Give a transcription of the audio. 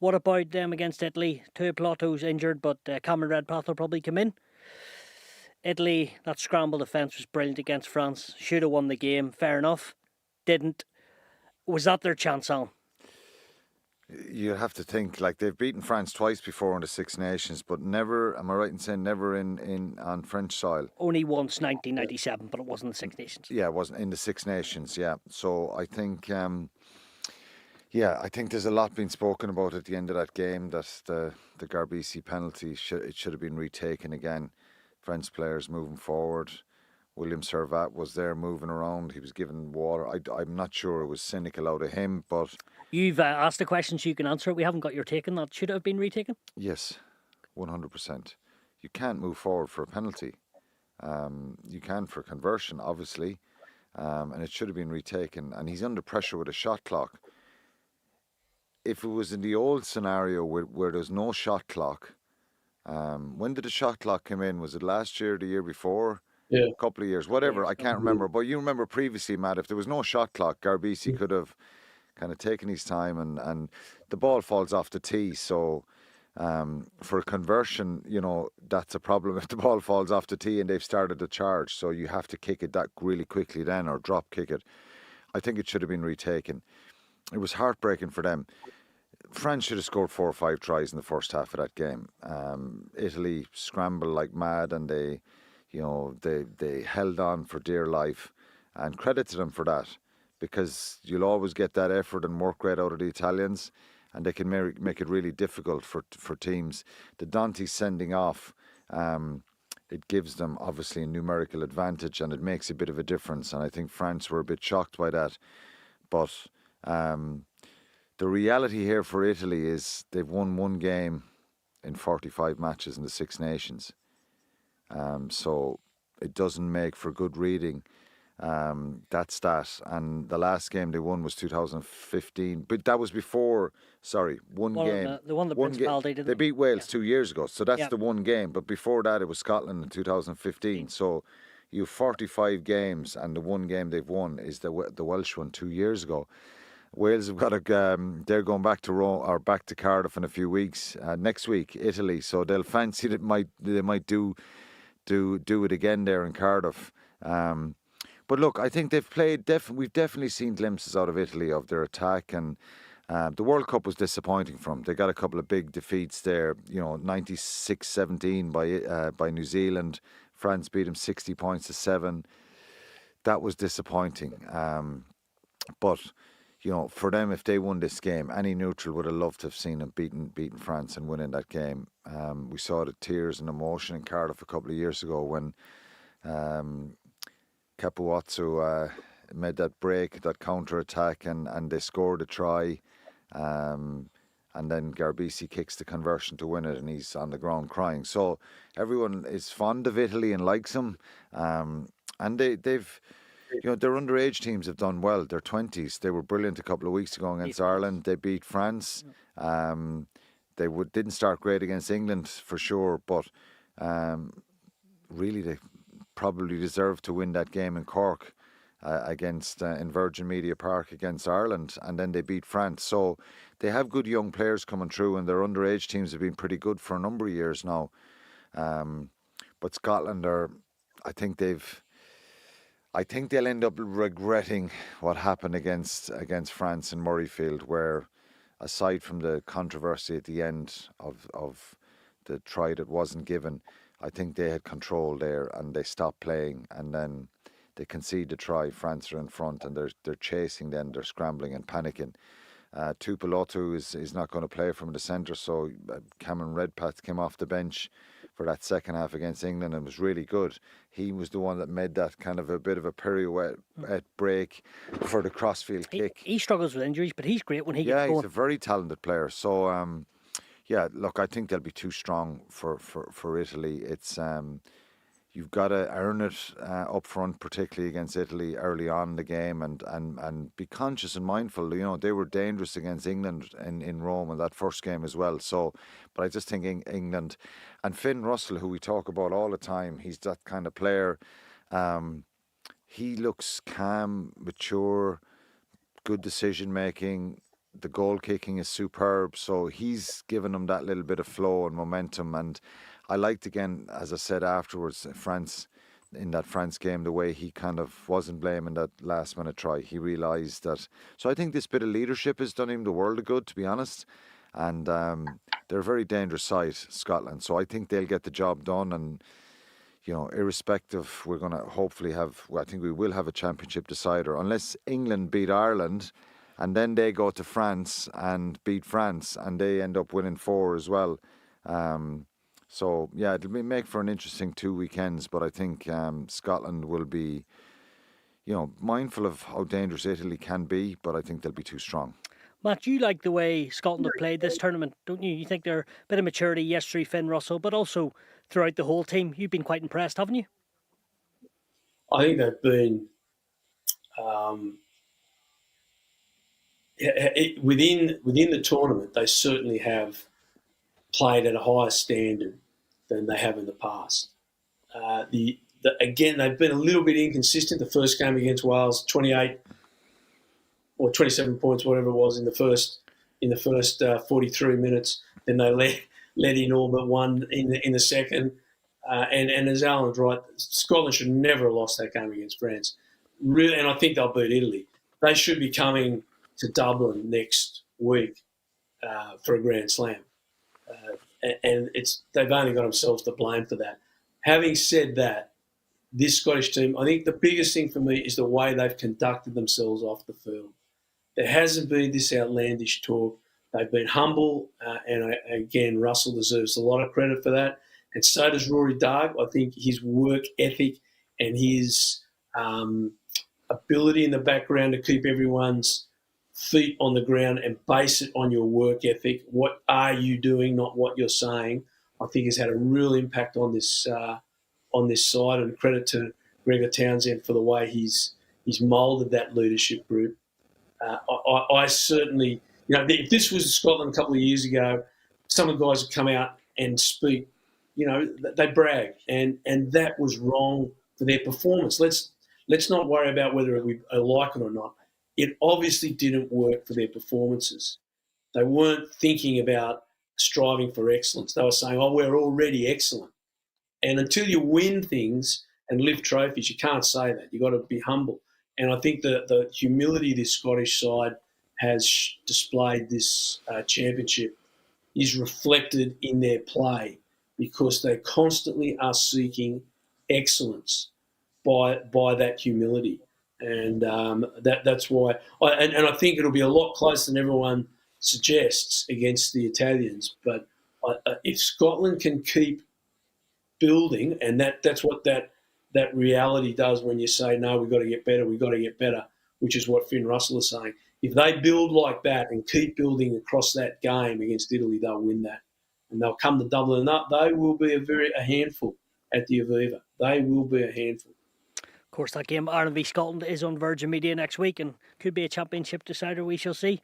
What about them against Italy? Tuipulotu's injured, but Cameron Redpath will probably come in. Italy, that scramble defence was brilliant against France. Should have won the game, fair enough. Didn't. Was that their chance, Alan? You have to think, like, they've beaten France twice before in the Six Nations, but never, am I right in saying never on French soil? Only once, 1997, but it wasn't the Six Nations. Yeah, it wasn't in the Six Nations, yeah. So I think, I think there's a lot being spoken about at the end of that game, that the Garbisi penalty, it should have been retaken again. French players moving forward. William Servat was there moving around. He was given water. I'm not sure it was cynical out of him, but... You've asked a question so you can answer it. We haven't got your take on that. Should it have been retaken? Yes, 100%. You can't move forward for a penalty. You can for conversion, obviously, and it should have been retaken. And he's under pressure with a shot clock. If it was in the old scenario where there's no shot clock, when did the shot clock come in? Was it last year, the year before? Yeah. A couple of years, whatever. I can't remember. But you remember previously, Matt, if there was no shot clock, Garbisi could have kind of taken his time, and the ball falls off the tee. So for a conversion, that's a problem if the ball falls off the tee and they've started the charge. So you have to kick it that really quickly then, or drop kick it. I think it should have been retaken. It was heartbreaking for them. France should have scored 4 or 5 tries in the first half of that game. Italy scrambled like mad, and they held on for dear life, and credit to them for that, because you'll always get that effort and work rate out of the Italians, and they can make it really difficult for teams. The Dante sending off, it gives them obviously a numerical advantage, and it makes a bit of a difference, and I think France were a bit shocked by that. But the reality here for Italy is they've won 1 game in 45 matches in the Six Nations. So it doesn't make for good reading, that stat. And the last game they won was 2015. But that was before, one game. The one that Principality did. They beat Wales 2 years ago. So that's the 1 game. But before that, it was Scotland in 2015. So you have 45 games, and the 1 game they've won is the Welsh one 2 years ago. Wales have got they're going back to Rome, or back to Cardiff in a few weeks. Next week, Italy. So they'll fancy that they might do it again there in Cardiff. But look, I think they've played. We've definitely seen glimpses out of Italy of their attack, and the World Cup was disappointing for them. They got a couple of big defeats there. 96-17 by New Zealand. France beat them 60 points to 7. That was disappointing. But for them, if they won this game, any neutral would have loved to have seen them beating France and winning that game. We saw the tears and emotion in Cardiff a couple of years ago when Capuozzo made that break, that counter-attack, and they scored a try. And then Garbisi kicks the conversion to win it, and he's on the ground crying. So everyone is fond of Italy and likes them. And they've... their underage teams have done well. Their 20s, they were brilliant a couple of weeks ago against Ireland. They beat France. They didn't start great against England for sure, but really they probably deserved to win that game in Cork in Virgin Media Park against Ireland, and then they beat France. So they have good young players coming through, and their underage teams have been pretty good for a number of years now. But Scotland I think they'll end up regretting what happened against France in Murrayfield, where, aside from the controversy at the end of the try that wasn't given, I think they had control there and they stopped playing, and then they concede the try. France are in front, and they're chasing. Then they're scrambling and panicking. Tuipulotu is not going to play from the centre, so Cameron Redpath came off the bench for that second half against England and was really good. He was the one that made that kind of a bit of a pirouette break for the crossfield kick. He struggles with injuries, but he's great when he gets going. Yeah, he's a very talented player. So, look, I think they'll be too strong for Italy. It's you've got to earn it up front, particularly against Italy early on in the game, and be conscious and mindful. They were dangerous against England in Rome in that first game as well. So, but I just think England and Finn Russell, who we talk about all the time, he's that kind of player. He looks calm, mature, good decision making. the goal kicking is superb. So he's given them that little bit of flow and momentum. And I liked, again, as I said afterwards, in that France game, the way he kind of wasn't blaming that last minute try. He realised that. So I think this bit of leadership has done him the world of good, to be honest. And they're a very dangerous side, Scotland. So I think they'll get the job done. And, you know, irrespective, we're going to hopefully I think we will have a championship decider, unless England beat Ireland and then they go to France and beat France and they end up winning 4 as well. So, yeah, it'll make for an interesting 2 weekends, but I think Scotland will be, you know, mindful of how dangerous Italy can be, but I think they'll be too strong. Matt, you like the way Scotland have played this tournament, don't you? You think they're a bit of maturity, yes, through Finn Russell, but also throughout the whole team. You've been quite impressed, haven't you? I think they've been within the tournament. They certainly have played at a higher standard than they have in the past. Again, they've been a little bit inconsistent. The first game against Wales, 28 or 27 points, whatever it was, in the first 43 minutes. Then they let in all but one in the second. And as Alan's right, Scotland should never have lost that game against France. Really, and I think they'll beat Italy. They should be coming to Dublin next week for a Grand Slam. And they've only got themselves to blame for that. Having said that, this Scottish team, I think the biggest thing for me is the way they've conducted themselves off the field. There hasn't been this outlandish talk. They've been humble, and again, Russell deserves a lot of credit for that. And so does Rory Darg. I think his work ethic and his ability in the background to keep everyone's feet on the ground and base it on your work ethic. What are you doing, not what you're saying, I think has had a real impact on this side. And credit to Gregor Townsend for the way he's moulded that leadership group. I certainly, you know, if this was Scotland a couple of years ago, some of the guys would come out and speak, you know, they brag, and that was wrong for their performance. Let's not worry about whether we like it or not. It obviously didn't work for their performances. They weren't thinking about striving for excellence. They were saying, oh, we're already excellent. And until you win things and lift trophies, you can't say that. You've got to be humble. And I think the humility this Scottish side has displayed this championship is reflected in their play, because they constantly are seeking excellence by that humility. And that's why, and I think it'll be a lot closer than everyone suggests against the Italians. But if Scotland can keep building, and that's what that reality does when you say, no, we've got to get better, which is what Finn Russell is saying. If they build like that and keep building across that game against Italy, they'll win that. And they'll come to Dublin, and they will be a handful at the Aviva. They will be a handful. Of course, that game, Ireland v Scotland, is on Virgin Media next week and could be a championship decider. We shall see.